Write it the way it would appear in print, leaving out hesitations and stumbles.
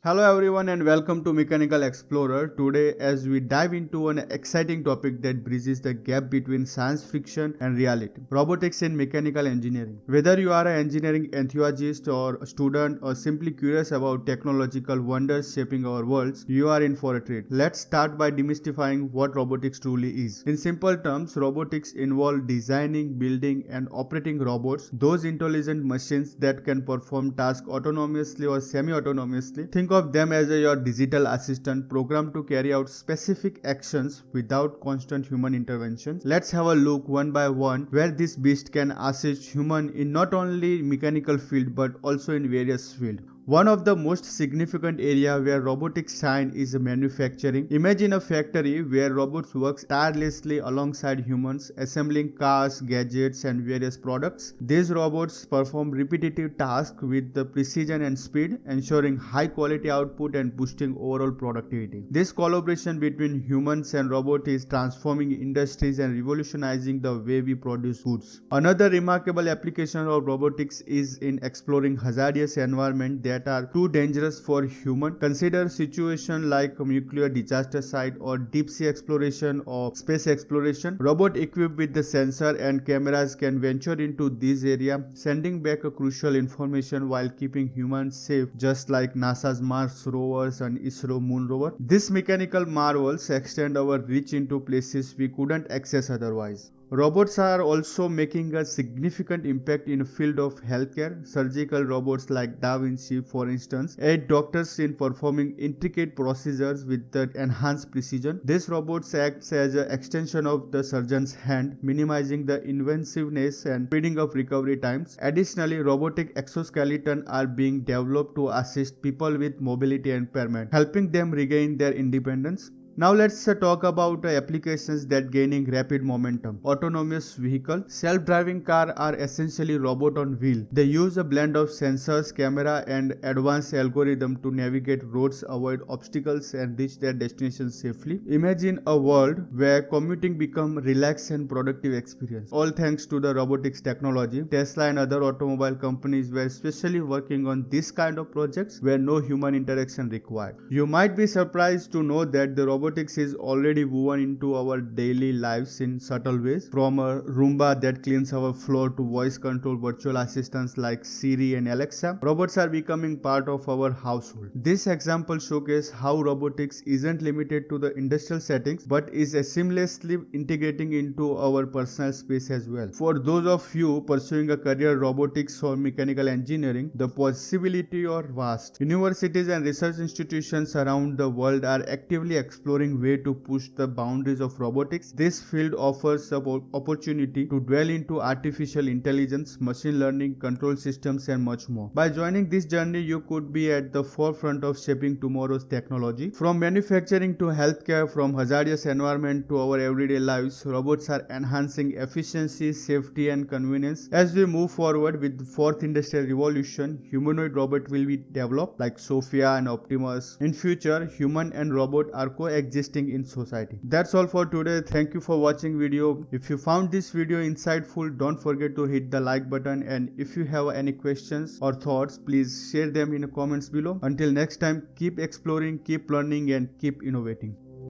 Hello everyone and welcome to Mechanical Explorer. Today as we dive into an exciting topic that bridges the gap between science fiction and reality. Robotics in mechanical engineering. Whether you are an engineering enthusiast or a student or simply curious about technological wonders shaping our worlds, you are in for a treat. Let's start by demystifying what robotics truly is. In simple terms, robotics involve designing, building and operating robots, those intelligent machines that can perform tasks autonomously or semi-autonomously. Think of them as your digital assistant programmed to carry out specific actions without constant human intervention. Let's have a look one by one where this beast can assist human in not only mechanical field but also in various fields. One of the most significant area where robotics shine is manufacturing. Imagine a factory where robots work tirelessly alongside humans, assembling cars, gadgets, and various products. These robots perform repetitive tasks with the precision and speed, ensuring high quality output and boosting overall productivity. This collaboration between humans and robots is transforming industries and revolutionizing the way we produce goods. Another remarkable application of robotics is in exploring hazardous environments that are too dangerous for human. Consider situation like nuclear disaster site or deep sea exploration or space exploration. Robot equipped with the sensor and cameras can venture into this area, sending back a crucial information while keeping humans safe, just like NASA's Mars rovers and ISRO moon rover. These mechanical marvels extend our reach into places we couldn't access otherwise. Robots are also making a significant impact in the field of healthcare. Surgical robots like Da Vinci, for instance, aid doctors in performing intricate procedures with the enhanced precision. These robots act as an extension of the surgeon's hand, minimizing the invasiveness and speeding up recovery times. Additionally, robotic exoskeletons are being developed to assist people with mobility impairment, helping them regain their independence. Now let's talk about applications that gaining rapid momentum. Autonomous vehicle. Self-driving cars are essentially robot on wheel. They use a blend of sensors, camera and advanced algorithm to navigate roads, avoid obstacles and reach their destination safely. Imagine a world where commuting become relaxed and productive experience. All thanks to the robotics technology. Tesla and other automobile companies were especially working on this kind of projects where no human interaction required. You might be surprised to know that the robotics is already woven into our daily lives in subtle ways, from a Roomba that cleans our floor to voice control virtual assistants like Siri and Alexa. Robots are becoming part of our household. This example showcases how robotics isn't limited to the industrial settings but is seamlessly integrating into our personal space as well. For those of you pursuing a career in robotics or mechanical engineering, the possibilities are vast. Universities and research institutions around the world are actively exploring way to push the boundaries of robotics. This field offers the opportunity to dwell into artificial intelligence, machine learning, control systems and much more. By joining this journey, you could be at the forefront of shaping tomorrow's technology. From manufacturing to healthcare, from hazardous environment to our everyday lives, robots are enhancing efficiency, safety and convenience. As we move forward with the fourth industrial revolution, humanoid robot will be developed like Sophia and Optimus. In future, human and robot are coexisting in society. That's all for today. Thank you for watching video. If you found this video insightful, don't forget to hit the like button, and if you have any questions or thoughts, please share them in the comments below. Until next time, keep exploring, keep learning and keep innovating.